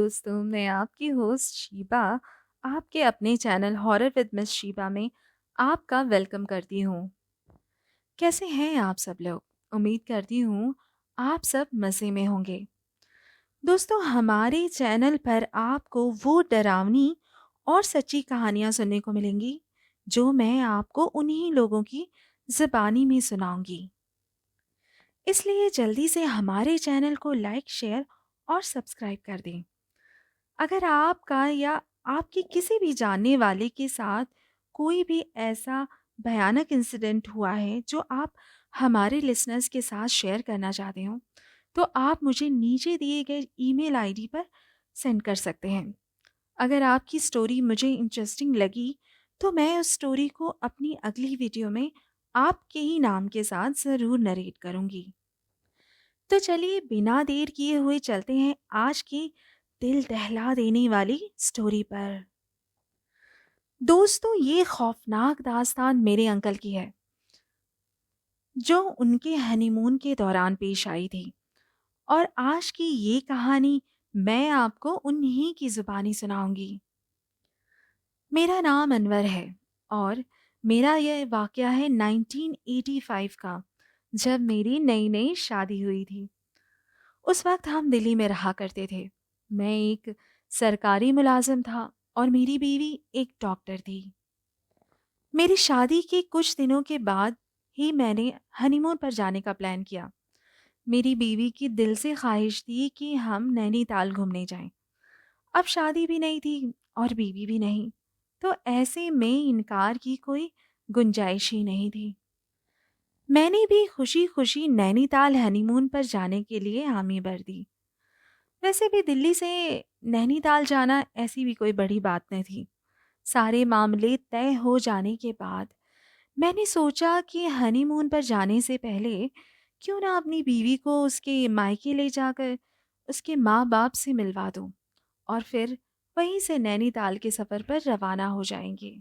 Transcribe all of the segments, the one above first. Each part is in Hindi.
दोस्तों, मैं आपकी होस्ट शीबा आपके अपने channel horror with Miss Sheeba में आपका वेलकम करती हूँ। कैसे हैं आप सब लोग? उम्मीद करती हूँ आप सब मज़े में होंगे। दोस्तों, हमारे चैनल पर आपको वो डरावनी और सच्ची कहानियाँ सुनने को मिलेंगी जो मैं आपको उन्हीं लोगों की ज़बानी में सुनाऊंगी। इसलिए जल्दी से हमारे चैनल को लाइक, शेयर और सब्सक्राइब कर दें। अगर आपका या आपके किसी भी जानने वाले के साथ कोई भी ऐसा भयानक इंसिडेंट हुआ है जो आप हमारे लिसनर्स के साथ शेयर करना चाहते हो, तो आप मुझे नीचे दिए गए ईमेल आईडी पर सेंड कर सकते हैं। अगर आपकी स्टोरी मुझे इंटरेस्टिंग लगी, तो मैं उस स्टोरी को अपनी अगली वीडियो में आपके ही नाम के साथ ज़रूर नरेट करूँगी। तो चलिए बिना देर किए हुए चलते हैं आज की दिल दहला देने वाली स्टोरी पर। दोस्तों, ये खौफनाक दास्तान मेरे अंकल की है जो उनके हनीमून के दौरान पेश आई थी, और आज की ये कहानी मैं आपको उन्हीं की जुबानी सुनाऊंगी। मेरा नाम अनवर है और मेरा यह वाकया है 1985 का, जब मेरी नई नई शादी हुई थी। उस वक्त हम दिल्ली में रहा करते थे। मैं एक सरकारी मुलाजिम था और मेरी बीवी एक डॉक्टर थी। मेरी शादी के कुछ दिनों के बाद ही मैंने हनीमून पर जाने का प्लान किया। मेरी बीवी की दिल से ख्वाहिश थी कि हम नैनीताल घूमने जाएं। अब शादी भी नहीं थी और बीवी भी नहीं, तो ऐसे में इनकार की कोई गुंजाइश ही नहीं थी। मैंने भी खुशी खुशी नैनीताल हनीमून पर जाने के लिए हामी भर दी। वैसे भी दिल्ली से नैनीताल जाना ऐसी भी कोई बड़ी बात नहीं थी। सारे मामले तय हो जाने के बाद मैंने सोचा कि हनीमून पर जाने से पहले क्यों ना अपनी बीवी को उसके मायके ले जाकर उसके माँ बाप से मिलवा दूं, और फिर वहीं से नैनीताल के सफ़र पर रवाना हो जाएंगे।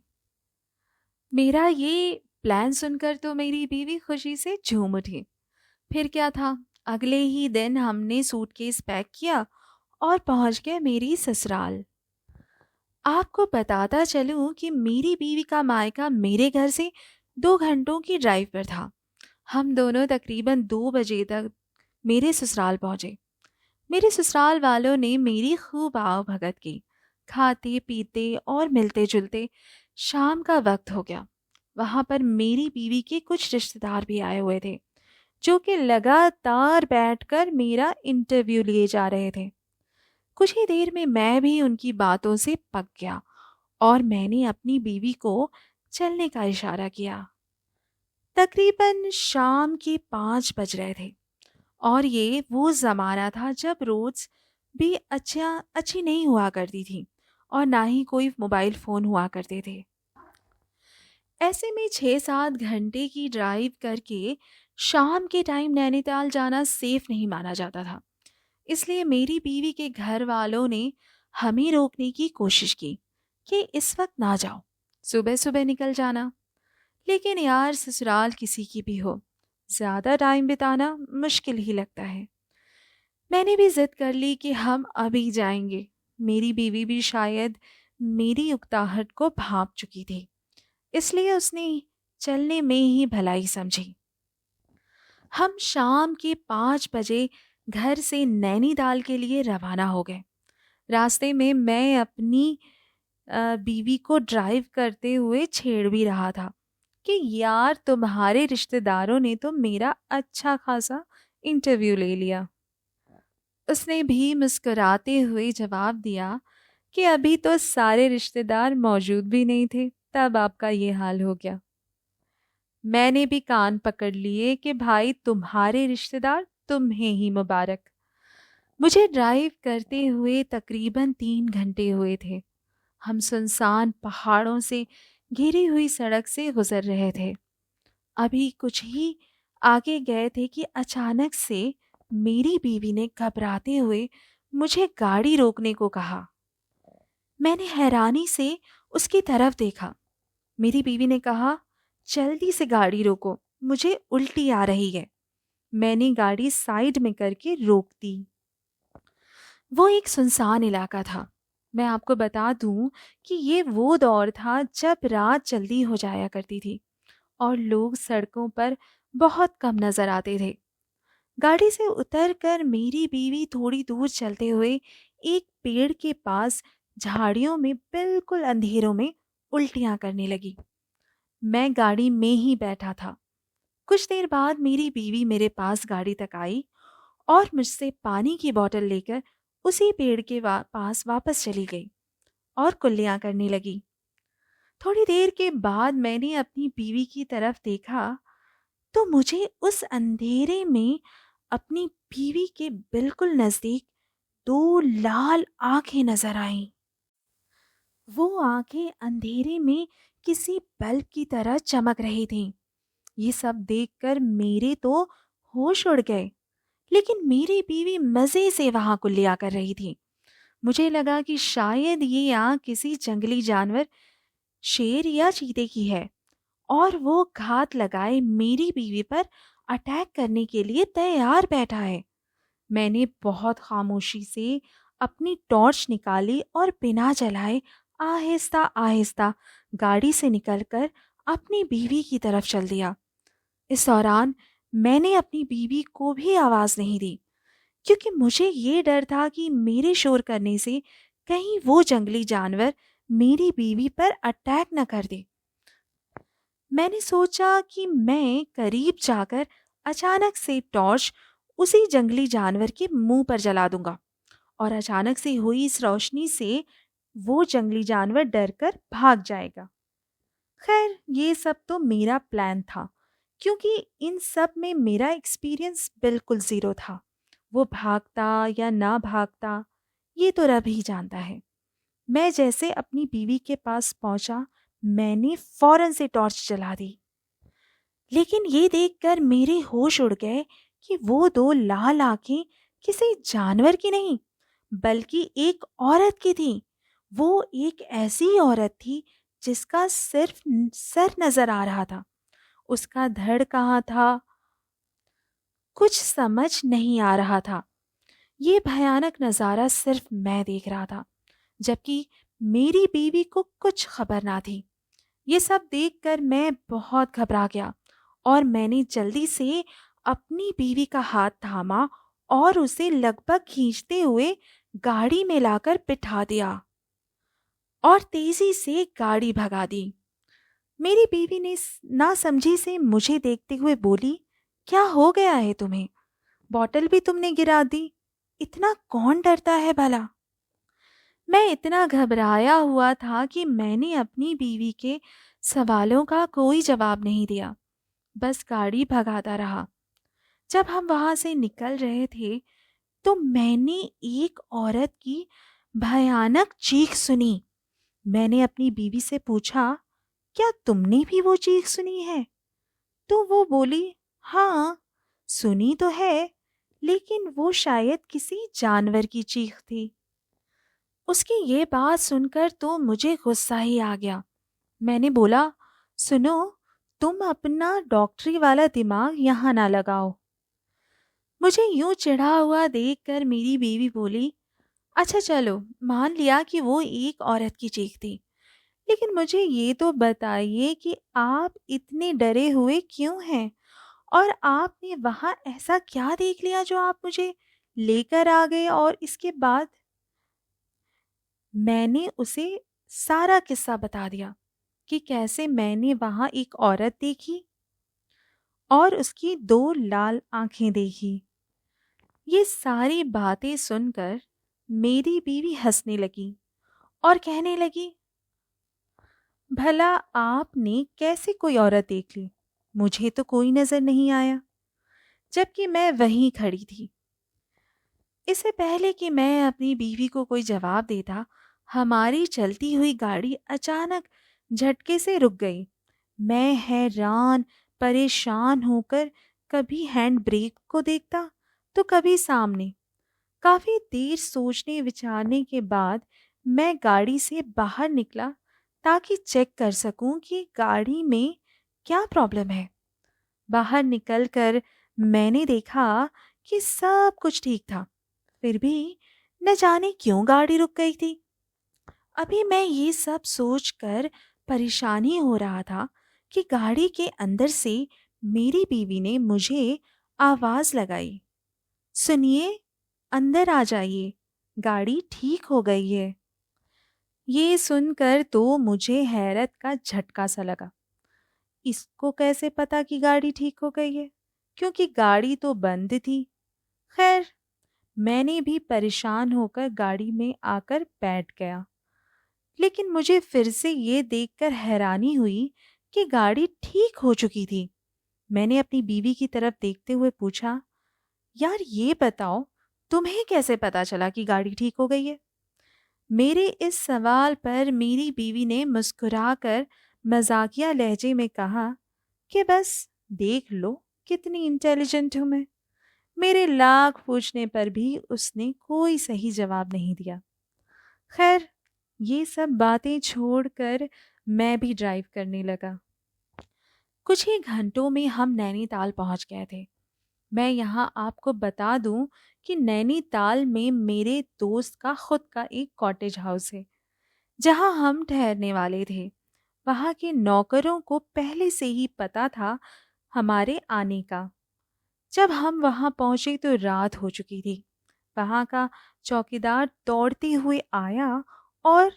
मेरा ये प्लान सुनकर तो मेरी बीवी खुशी से झूम उठी। फिर क्या था, अगले ही दिन हमने सूटकेस पैक किया और पहुंच गए मेरी ससुराल। आपको बताता चलूं कि मेरी बीवी का मायका मेरे घर से 2 घंटों की ड्राइव पर था। हम दोनों तकरीबन 2 बजे तक मेरे ससुराल पहुंचे। मेरे ससुराल वालों ने मेरी खूब आओ भगत की। खाते पीते और मिलते जुलते शाम का वक्त हो गया। वहां पर मेरी बीवी के कुछ रिश्तेदार भी आए हुए थे, जो कि लगातार बैठकर मेरा इंटरव्यू लिए जा रहे थे। कुछ ही देर में मैं भी उनकी बातों से पक गया और मैंने अपनी बीवी को चलने का इशारा किया। तकरीबन शाम के 5 बज रहे थे और ये वो ज़माना था जब रोड्स भी अच्छी नहीं हुआ करती थी और ना ही कोई मोबाइल फ़ोन हुआ करते थे। ऐसे में 6-7 घंटे की ड्राइव करके शाम के टाइम नैनीताल जाना सेफ नहीं माना जाता था। इसलिए मेरी बीवी के घर वालों ने हमें रोकने की कोशिश की कि इस वक्त ना जाओ, सुबह सुबह निकल जाना। लेकिन यार, ससुराल किसी की भी हो, ज़्यादा टाइम बिताना मुश्किल ही लगता है। मैंने भी जिद कर ली कि हम अभी जाएंगे। मेरी बीवी भी शायद मेरी उकताहट को भांप चुकी थी, इसलिए उसने चलने में ही भलाई समझी। हम शाम के 5 बजे घर से नैनीताल के लिए रवाना हो गए। रास्ते में मैं अपनी बीवी को ड्राइव करते हुए छेड़ भी रहा था कि यार, तुम्हारे रिश्तेदारों ने तो मेरा अच्छा खासा इंटरव्यू ले लिया। उसने भी मुस्कुराते हुए जवाब दिया कि अभी तो सारे रिश्तेदार मौजूद भी नहीं थे, तब आपका ये हाल हो गया। मैंने भी कान पकड़ लिए कि भाई, तुम्हारे रिश्तेदार तुम्हें ही मुबारक। मुझे ड्राइव करते हुए तकरीबन 3 घंटे हुए थे। हम सुनसान पहाड़ों से घिरी हुई सड़क से गुजर रहे थे। अभी कुछ ही आगे गए थे कि अचानक से मेरी बीवी ने घबराते हुए मुझे गाड़ी रोकने को कहा। मैंने हैरानी से उसकी तरफ देखा। मेरी बीवी ने कहा, जल्दी से गाड़ी रोको, मुझे उल्टी आ रही है। मैंने गाड़ी साइड में करके रोक दी। वो एक सुनसान इलाका था। मैं आपको बता दूं कि ये वो दौर था जब रात जल्दी हो जाया करती थी और लोग सड़कों पर बहुत कम नजर आते थे। गाड़ी से उतरकर मेरी बीवी थोड़ी दूर चलते हुए एक पेड़ के पास झाड़ियों में बिल्कुल अंधेरों में उल्टियां करने लगी। मैं गाड़ी में ही बैठा था। कुछ देर बाद मेरी बीवी मेरे पास गाड़ी तक आई और मुझसे पानी की बोतल लेकर उसी पेड़ के पास वापस चली गई और कुल्लियां करने लगी। थोड़ी देर के बाद मैंने अपनी बीवी की तरफ देखा तो मुझे उस अंधेरे में अपनी बीवी के बिल्कुल नजदीक दो लाल आंखें नजर आईं। वो आंखें अंधेरे में किसी बल्ब की तरह चमक रही थीं। ये सब देखकर मेरे तो होश उड़ गए, लेकिन मेरी बीवी मजे से वहां कुल्लिया कर रही थी। मुझे लगा कि शायद ये आंख किसी जंगली जानवर, शेर या चीते की है और वो घात लगाए मेरी बीवी पर अटैक करने के लिए तैयार बैठा है। मैंने बहुत खामोशी से अपनी टॉर्च निकाली और बिना जलाए आहिस्ता आहिस्ता गाड़ी से निकलकर अपनी बीवी की तरफ चल दिया। इस दौरान मैंने अपनी बीवी को भी आवाज नहीं दी, क्योंकि मुझे ये डर था कि मेरे शोर करने से कहीं वो जंगली जानवर मेरी बीवी पर अटैक न कर दे। मैंने सोचा कि मैं करीब जाकर अचानक से टॉर्च उसी जंगली जानवर के मुंह पर जला दूंगा और अचानक से हुई इस रोशनी से वो जंगली जानवर डरकर भाग जाएगा। खैर, ये सब तो मेरा प्लान था, क्योंकि इन सब में मेरा एक्सपीरियंस बिल्कुल ज़ीरो था। वो भागता या ना भागता, ये तो रब ही जानता है। मैं जैसे अपनी बीवी के पास पहुंचा, मैंने फौरन से टॉर्च जला दी। लेकिन ये देखकर मेरे होश उड़ गए कि वो दो लाल आंखें किसी जानवर की नहीं, बल्कि एक औरत की थी। वो एक ऐसी औरत थी जिसका सिर्फ सर नजर आ रहा था। उसका धड़ कहाँ था, कुछ समझ नहीं आ रहा था। ये भयानक नज़ारा सिर्फ मैं देख रहा था, जबकि मेरी बीवी को कुछ खबर ना थी। ये सब देखकर मैं बहुत घबरा गया और मैंने जल्दी से अपनी बीवी का हाथ थामा और उसे लगभग खींचते हुए गाड़ी में लाकर बिठा दिया और तेजी से गाड़ी भगा दी। मेरी बीवी ने ना समझी से मुझे देखते हुए बोली, क्या हो गया है तुम्हें? बॉटल भी तुमने गिरा दी। इतना कौन डरता है भला? मैं इतना घबराया हुआ था कि मैंने अपनी बीवी के सवालों का कोई जवाब नहीं दिया, बस गाड़ी भगाता रहा। जब हम वहां से निकल रहे थे तो मैंने एक औरत की भयानक चीख सुनी। मैंने अपनी बीवी से पूछा, क्या तुमने भी वो चीख सुनी है? तो वो बोली, हाँ, सुनी तो है, लेकिन वो शायद किसी जानवर की चीख थी। उसकी ये बात सुनकर तो मुझे गुस्सा ही आ गया। मैंने बोला, सुनो, तुम अपना डॉक्टरी वाला दिमाग यहाँ ना लगाओ। मुझे यूं चिढ़ा हुआ देखकर मेरी बीवी बोली, अच्छा चलो, मान लिया कि वो एक औरत की चीख थी, लेकिन मुझे ये तो बताइए कि आप इतने डरे हुए क्यों हैं और आपने वहां ऐसा क्या देख लिया जो आप मुझे लेकर आ गए? और इसके बाद मैंने उसे सारा किस्सा बता दिया कि कैसे मैंने वहां एक औरत देखी और उसकी दो लाल आंखें देखी। ये सारी बातें सुनकर मेरी बीवी हंसने लगी और कहने लगी, भला आपने कैसे कोई औरत देख ली? मुझे तो कोई नजर नहीं आया, जबकि मैं वहीं खड़ी थी। इससे पहले कि मैं अपनी बीवी को कोई जवाब देता, हमारी चलती हुई गाड़ी अचानक झटके से रुक गई। मैं हैरान परेशान होकर कभी हैंड ब्रेक को देखता तो कभी सामने। काफी देर सोचने विचारने के बाद मैं गाड़ी से बाहर निकला ताकि चेक कर सकूं कि गाड़ी में क्या प्रॉब्लम है। बाहर निकलकर मैंने देखा कि सब कुछ ठीक था। फिर भी न जाने क्यों गाड़ी रुक गई थी। अभी मैं ये सब सोचकर परेशान ही हो रहा था कि गाड़ी के अंदर से मेरी बीवी ने मुझे आवाज लगाई, सुनिए, अंदर आ जाइए, गाड़ी ठीक हो गई है। ये सुनकर तो मुझे हैरत का झटका सा लगा। इसको कैसे पता कि गाड़ी ठीक हो गई है, क्योंकि गाड़ी तो बंद थी। खैर, मैंने भी परेशान होकर गाड़ी में आकर बैठ गया। लेकिन मुझे फिर से ये देखकर हैरानी हुई कि गाड़ी ठीक हो चुकी थी। मैंने अपनी बीवी की तरफ देखते हुए पूछा, यार ये बताओ, तुम्हें कैसे पता चला कि गाड़ी ठीक हो गई है? मेरे इस सवाल पर मेरी बीवी ने मुस्कुराकर मजाकिया लहजे में कहा कि बस देख लो कितनी इंटेलिजेंट हूं मैं। मेरे लाख पूछने पर भी उसने कोई सही जवाब नहीं दिया। खैर, ये सब बातें छोड़कर मैं भी ड्राइव करने लगा। कुछ ही घंटों में हम नैनीताल पहुंच गए थे। मैं यहाँ आपको बता दूं कि नैनीताल में मेरे दोस्त का खुद का एक कॉटेज हाउस है, जहाँ हम ठहरने वाले थे। वहाँ के नौकरों को पहले से ही पता था हमारे आने का। जब हम वहाँ पहुंचे तो रात हो चुकी थी। वहाँ का चौकीदार दौड़ते हुए आया, और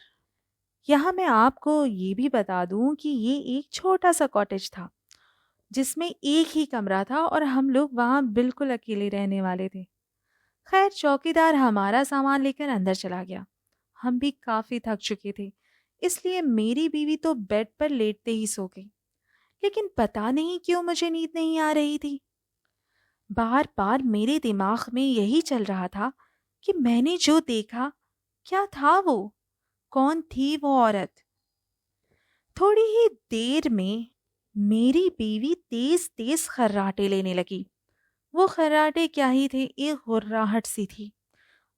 यहाँ मैं आपको ये भी बता दूं कि ये एक छोटा सा कॉटेज था, जिसमें एक ही कमरा था और हम लोग वहाँ बिल्कुल अकेले रहने वाले थे। खैर, चौकीदार हमारा सामान लेकर अंदर चला गया। हम भी काफी थक चुके थे, इसलिए मेरी बीवी तो बेड पर लेटते ही सो गई। लेकिन पता नहीं क्यों मुझे नींद नहीं आ रही थी। बार बार मेरे दिमाग में यही चल रहा था कि मैंने जो देखा, क्या था वो? कौन थी वो औरत? थोड़ी ही देर में मेरी बीवी तेज तेज खर्राटे लेने लगी। वो खर्राटे क्या ही थे, एक गुर्राहट सी थी।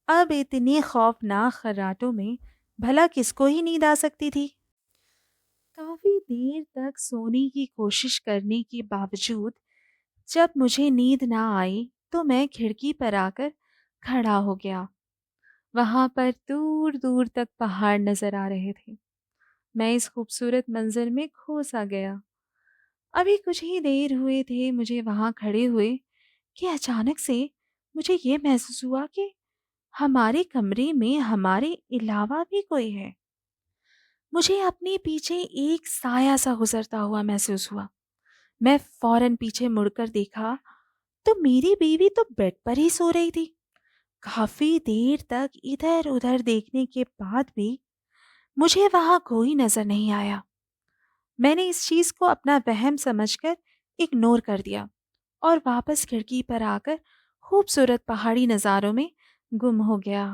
अब इतने खौफनाक खर्राटों में भला किसको ही नींद आ सकती थी? काफी देर तक सोने की कोशिश करने के बावजूद जब मुझे नींद ना आई तो मैं खिड़की पर आकर खड़ा हो गया। वहां पर दूर दूर तक पहाड़ नजर आ रहे थे। मैं इस खूबसूरत मंजर में खो सा गया। अभी कुछ ही देर हुए थे मुझे वहां खड़े हुए कि अचानक से मुझे ये महसूस हुआ कि हमारे कमरे में हमारे अलावा भी कोई है। मुझे अपने पीछे एक साया सा गुजरता हुआ महसूस हुआ। मैं फौरन पीछे मुड़कर देखा तो मेरी बीवी तो बेड पर ही सो रही थी। काफी देर तक इधर उधर देखने के बाद भी मुझे वहां कोई नजर नहीं आया। मैंने इस चीज को अपना वहम समझकर इग्नोर कर दिया और वापस खिड़की पर आकर खूबसूरत पहाड़ी नज़ारों में गुम हो गया।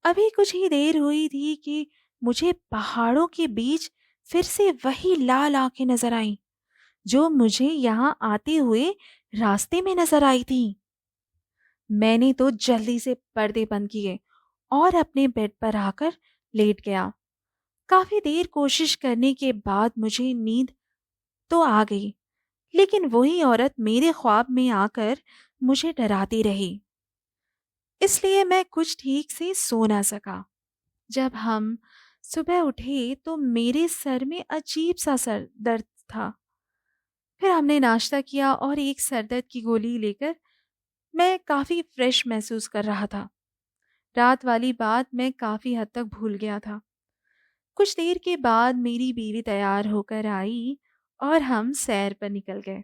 अभी कुछ ही देर हुई थी कि मुझे पहाड़ों के बीच फिर से वही लाल आंखें नजर आईं, जो मुझे यहाँ आते हुए रास्ते में नजर आई थी। मैंने तो जल्दी से पर्दे बंद किए और अपने बेड पर आकर लेट गया। काफी देर कोशिश करने के बाद मुझे नींद तो आ गई, लेकिन वही औरत मेरे ख्वाब में आकर मुझे डराती रही, इसलिए मैं कुछ ठीक से सो ना सका। जब हम सुबह उठे तो मेरे सर में अजीब सा सर दर्द था। फिर हमने नाश्ता किया और एक सरदर्द की गोली लेकर मैं काफ़ी फ्रेश महसूस कर रहा था। रात वाली बात मैं काफ़ी हद तक भूल गया था। कुछ देर के बाद मेरी बीवी तैयार होकर आई और हम सैर पर निकल गए।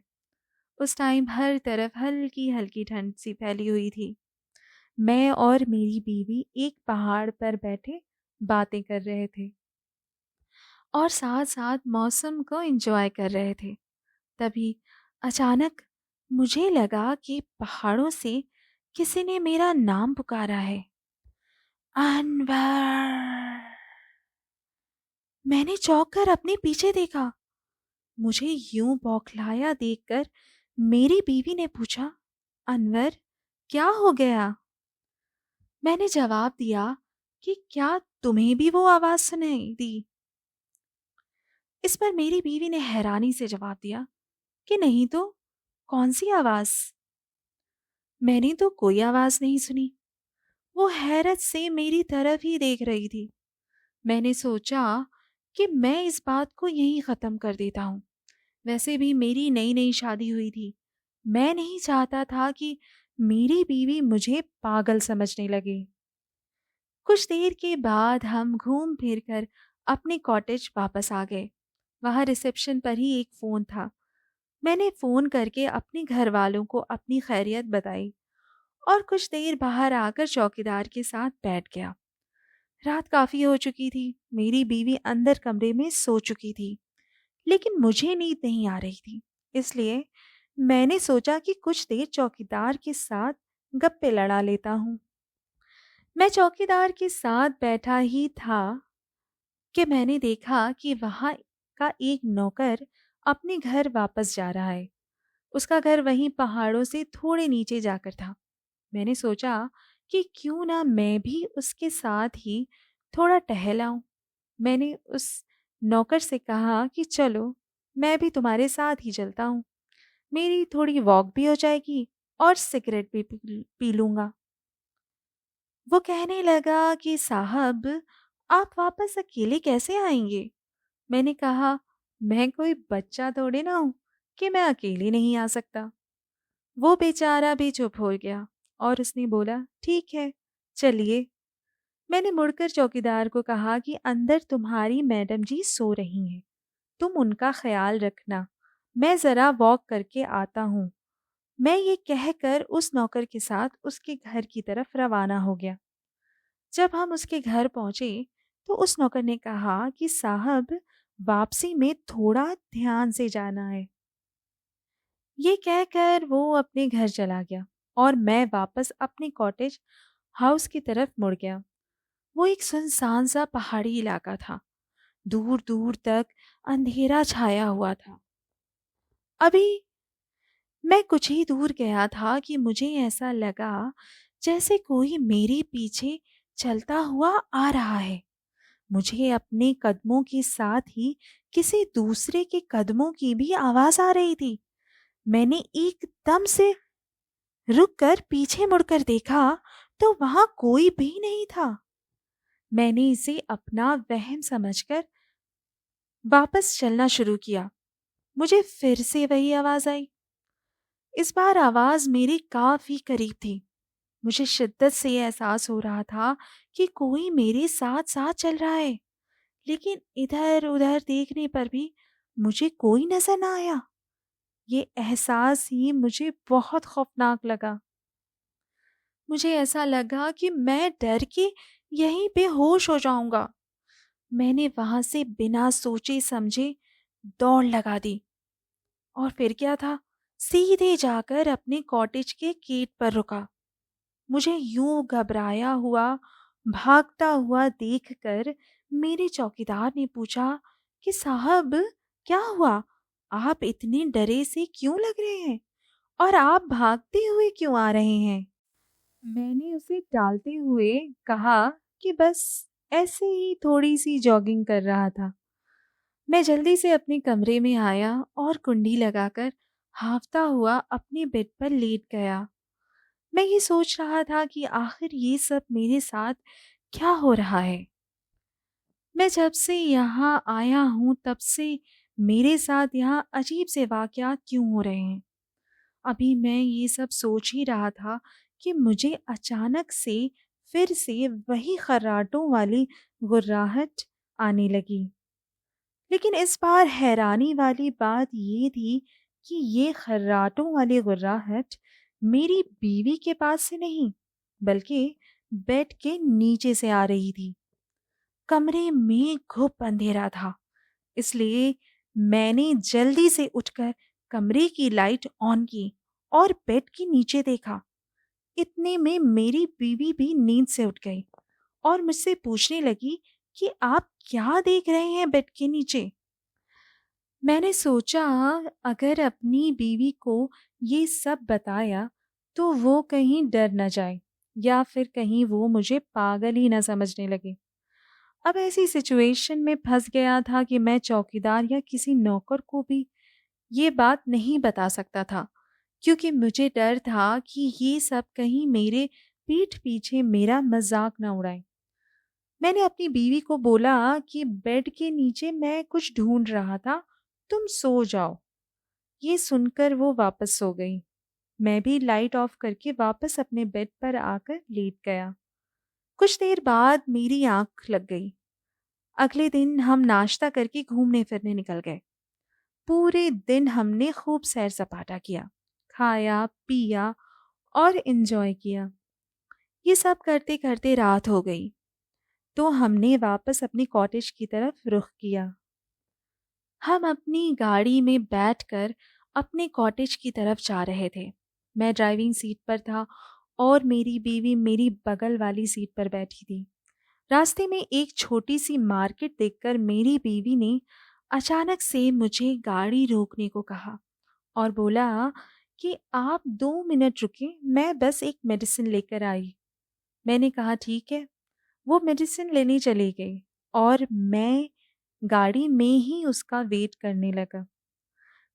उस टाइम हर तरफ हल्की हल्की ठंड सी फैली हुई थी। मैं और मेरी बीवी एक पहाड़ पर बैठे बातें कर रहे थे और साथ साथ मौसम को एंजॉय कर रहे थे। तभी अचानक मुझे लगा कि पहाड़ों से किसी ने मेरा नाम पुकारा है, अनवर। मैंने चौंक कर अपने पीछे देखा। मुझे यूं बौखलाया देखकर मेरी बीवी ने पूछा, अनवर, क्या हो गया? मैंने जवाब दिया कि क्या तुम्हें भी वो आवाज सुनाई दी? इस पर मेरी बीवी ने हैरानी से जवाब दिया कि नहीं तो, कौन सी आवाज? मैंने तो कोई आवाज नहीं सुनी। वो हैरत से मेरी तरफ ही देख रही थी। मैंने सोचा कि मैं इस बात को यहीं ख़त्म कर देता हूँ। वैसे भी मेरी नई-नई शादी हुई थी। मैं नहीं चाहता था कि मेरी बीवी मुझे पागल समझने लगे। कुछ देर के बाद हम घूम फिर कर अपने कॉटेज वापस आ गए। वहाँ रिसेप्शन पर ही एक फ़ोन था। मैंने फ़ोन करके अपने घर वालों को अपनी खैरियत बताई और कुछ देर बाहर आकर चौकीदार के साथ बैठ गया। रात काफ़ी हो चुकी थी। मेरी बीवी अंदर कमरे में सो चुकी थी, लेकिन मुझे नींद नहीं आ रही थी। इसलिए मैंने सोचा कि कुछ देर चौकीदार के साथ गप्पे लड़ा लेता हूँ। मैं चौकीदार के साथ बैठा ही था कि मैंने देखा कि वहाँ का एक नौकर अपने घर वापस जा रहा है। उसका घर वहीं पहाड़ों से थोड़े नीचे जाकर था। मैंने सोचा कि क्यों ना मैं भी उसके साथ ही थोड़ा टहल आऊं। मैंने उस नौकर से कहा कि चलो, मैं भी तुम्हारे साथ ही चलता हूँ। मेरी थोड़ी वॉक भी हो जाएगी और सिगरेट भी पी लूंगा। वो कहने लगा कि साहब, आप वापस अकेले कैसे आएंगे? मैंने कहा, मैं कोई बच्चा थोड़े ना हूं कि मैं अकेले नहीं आ सकता। वो बेचारा भी चुप हो गया और उसने बोला, ठीक है, चलिए। मैंने मुड़कर चौकीदार को कहा कि अंदर तुम्हारी मैडम जी सो रही हैं, तुम उनका ख्याल रखना, मैं ज़रा वॉक करके आता हूँ। मैं ये कहकर उस नौकर के साथ उसके घर की तरफ रवाना हो गया। जब हम उसके घर पहुंचे तो उस नौकर ने कहा कि साहब, वापसी में थोड़ा ध्यान से जाना है। ये कहकर वो अपने घर चला गया और मैं वापस अपने कॉटेज हाउस की तरफ मुड़ गया। वो एक सुनसान सा पहाड़ी इलाका था। दूर दूर तक अंधेरा छाया हुआ था। अभी मैं कुछ ही दूर गया था कि मुझे ऐसा लगा जैसे कोई मेरे पीछे चलता हुआ आ रहा है। मुझे अपने कदमों के साथ ही किसी दूसरे के कदमों की भी आवाज आ रही थी। मैंने एकदम से रुककर पीछे मुड़कर देखा तो वहां कोई भी नहीं था। मैंने इसे अपना वहम समझकर वापस चलना शुरू किया। मुझे फिर से वही आवाज आई। इस बार आवाज मेरे काफी करीब थी। मुझे शिद्दत से एहसास हो रहा था कि कोई मेरे साथ साथ चल रहा है, लेकिन इधर उधर देखने पर भी मुझे कोई नजर ना आया। ये एहसास ही मुझे बहुत खौफनाक लगा। मुझे ऐसा लगा कि मैं डर के यहीं बेहोश हो जाऊंगा। मैंने वहां से बिना सोचे समझे दौड़ लगा दी और फिर क्या था, सीधे जाकर अपने कॉटेज के गेट पर रुका। मुझे यूं घबराया हुआ भागता हुआ देखकर मेरे चौकीदार ने पूछा कि साहब, क्या हुआ? आप इतने डरे से क्यों लग रहे हैं और आप भागते हुए क्यों आ रहे हैं? मैंने उसे टालते हुए कहा कि बस ऐसे ही थोड़ी सी जॉगिंग कर रहा था। मैं जल्दी से अपने कमरे में आया और कुंडी लगाकर हांफता हुआ अपने बेड पर लेट गया। मैं ये सोच रहा था कि आखिर ये सब मेरे साथ क्या हो रहा है। मैं जब से यहाँ आया हूँ तब से मेरे साथ यहाँ अजीब से वाक़यात क्यों हो रहे हैं। अभी मैं ये सब सोच ही रहा था कि मुझे अचानक से फिर से वही खर्राटों वाली गुर्राहट आने लगी। लेकिन इस बार हैरानी वाली बात ये थी कि ये खर्राटों वाली गुर्राहट मेरी बीवी के पास से नहीं, बल्कि बेड के नीचे से आ रही थी। कमरे में घुप अंधेरा था, इसलिए मैंने जल्दी से उठकर कमरे की लाइट ऑन की और बेड के नीचे देखा। इतने में मेरी बीवी भी नींद से उठ गई और मुझसे पूछने लगी कि आप क्या देख रहे हैं बेड के नीचे। मैंने सोचा अगर अपनी बीवी को ये सब बताया तो वो कहीं डर न जाए या फिर कहीं वो मुझे पागल ही न समझने लगे। अब ऐसी सिचुएशन में फंस गया था कि मैं चौकीदार या किसी नौकर को भी ये बात नहीं बता सकता था, क्योंकि मुझे डर था कि ये सब कहीं मेरे पीठ पीछे मेरा मजाक न उड़ाएं। मैंने अपनी बीवी को बोला कि बेड के नीचे मैं कुछ ढूंढ रहा था, तुम सो जाओ। ये सुनकर वो वापस सो गई। मैं भी लाइट ऑफ करके वापस अपने बेड पर आकर लेट गया। कुछ देर बाद मेरी आंख लग गई। अगले दिन हम नाश्ता करके घूमने फिरने निकल गए। पूरे दिन हमने खूब सैर सपाटा किया, खाया पिया और एंजॉय किया। ये सब करते करते रात हो गई तो हमने वापस अपनी कॉटेज की तरफ रुख किया। हम अपनी गाड़ी में बैठकर अपने कॉटेज की तरफ जा रहे थे। मैं ड्राइविंग सीट पर था और मेरी बीवी मेरी बगल वाली सीट पर बैठी थी। रास्ते में एक छोटी सी मार्केट देखकर मेरी बीवी ने अचानक से मुझे गाड़ी रोकने को कहा और बोला कि आप 2 मिनट रुकें, मैं बस एक मेडिसिन लेकर आई। मैंने कहा ठीक है। वो मेडिसिन लेने चली गई और मैं गाड़ी में ही उसका वेट करने लगा।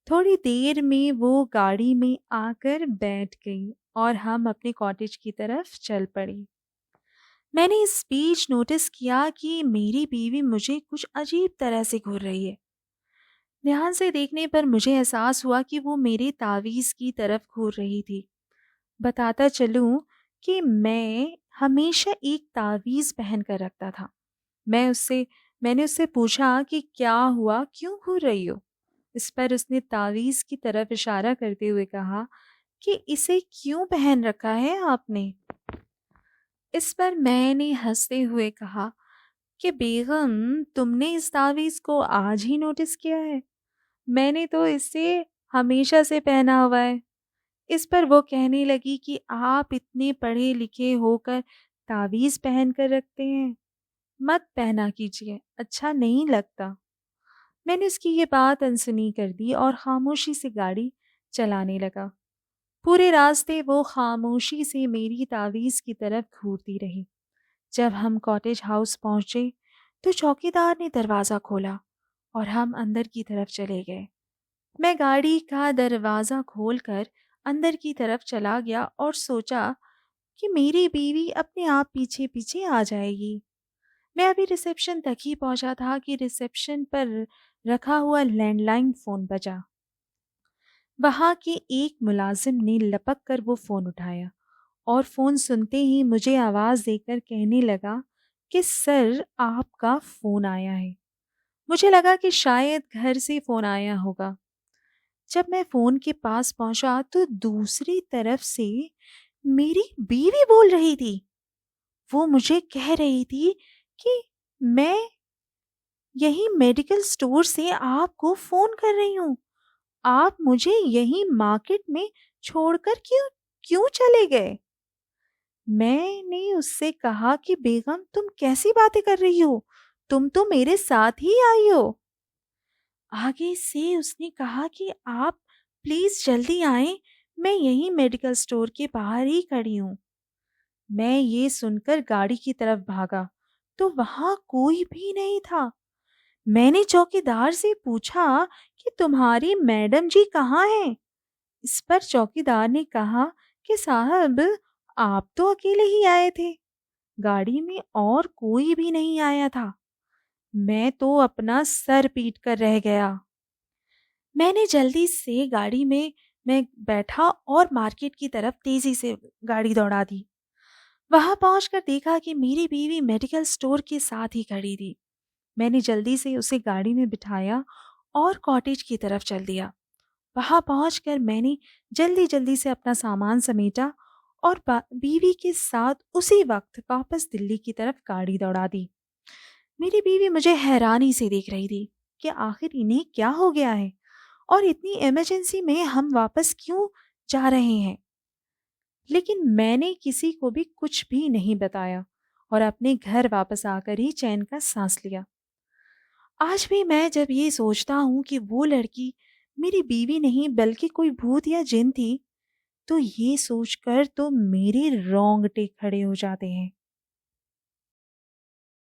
थोड़ी देर में वो गाड़ी में आकर बैठ गई और हम अपने कॉटेज की तरफ चल पड़ी। मैंने इस बीच नोटिस किया कि मेरी बीवी मुझे कुछ अजीब तरह से घूर रही है। ध्यान से देखने पर मुझे एहसास हुआ कि वो मेरे तावीज़ की तरफ घूर रही थी। बताता चलूं कि मैं हमेशा एक तावीज़ पहन कर रखता था। मैंने उससे पूछा कि क्या हुआ, क्यों घूर रही हो? इस पर उसने तावीज़ की तरफ इशारा करते हुए कहा कि इसे क्यों पहन रखा है आपने? इस पर मैंने हंसते हुए कहा कि बेगम, तुमने इस तावीज़ को आज ही नोटिस किया है? मैंने तो इसे हमेशा से पहना हुआ है। इस पर वो कहने लगी कि आप इतने पढ़े लिखे होकर तावीज़ पहन कर रखते हैं, मत पहना कीजिए, अच्छा नहीं लगता। मैंने उसकी ये बात अनसुनी कर दी और खामोशी से गाड़ी चलाने लगा। पूरे रास्ते वो खामोशी से मेरी तावीज़ की तरफ घूरती रही। जब हम कॉटेज हाउस पहुंचे तो चौकीदार ने दरवाज़ा खोला और हम अंदर की तरफ चले गए। मैं गाड़ी का दरवाज़ा खोलकर अंदर की तरफ चला गया और सोचा कि मेरी बीवी अपने आप पीछे पीछे आ जाएगी। मैं अभी रिसेप्शन तक ही पहुंचा था कि रिसेप्शन पर रखा हुआ लैंडलाइन फ़ोन बजा। वहाँ के एक मुलाजिम ने लपक कर वो फ़ोन उठाया और फ़ोन सुनते ही मुझे आवाज़ देकर कहने लगा कि सर, आपका फ़ोन आया है। मुझे लगा कि शायद घर से फ़ोन आया होगा। जब मैं फ़ोन के पास पहुंचा तो दूसरी तरफ से मेरी बीवी बोल रही थी। वो मुझे कह रही थी कि मैं यही मेडिकल स्टोर से आपको फ़ोन कर रही हूँ। आप मुझे यहीं मार्केट में छोड़कर क्यों क्यों चले गए? मैंने उससे कहा कि बेगम, तुम कैसी बातें कर रही हो? तुम तो मेरे साथ ही आई हो। आगे से उसने कहा कि आप प्लीज जल्दी आएं, मैं यहीं मेडिकल स्टोर के बाहर ही खड़ी हूँ। मैं ये सुनकर गाड़ी की तरफ भागा तो वहां कोई भी नहीं था। मैंने चौकीदार से पूछा कि तुम्हारी मैडम जी कहाँ हैं? इस पर चौकीदार ने कहा कि साहब, आप तो अकेले ही आए थे, गाड़ी में और कोई भी नहीं आया था। मैं तो अपना सर पीट कर रह गया। मैंने जल्दी से गाड़ी में मैं बैठा और मार्केट की तरफ तेजी से गाड़ी दौड़ा दी। वहां पहुंचकर देखा कि मेरी बीवी मेडिकल स्टोर के साथ ही खड़ी थी। मैंने जल्दी से उसे गाड़ी में बिठाया और कॉटेज की तरफ चल दिया। वहां पहुंचकर मैंने जल्दी जल्दी से अपना सामान समेटा और बीवी के साथ उसी वक्त वापस दिल्ली की तरफ गाड़ी दौड़ा दी। मेरी बीवी मुझे हैरानी से देख रही थी कि आखिर इन्हें क्या हो गया है और इतनी इमरजेंसी में हम वापस क्यों जा रहे हैं। लेकिन मैंने किसी को भी कुछ भी नहीं बताया और अपने घर वापस आकर ही चैन का सांस लिया। आज भी मैं जब ये सोचता हूँ कि वो लड़की मेरी बीवी नहीं बल्कि कोई भूत या जिन थी, तो ये सोचकर तो मेरे रोंगटे खड़े हो जाते हैं।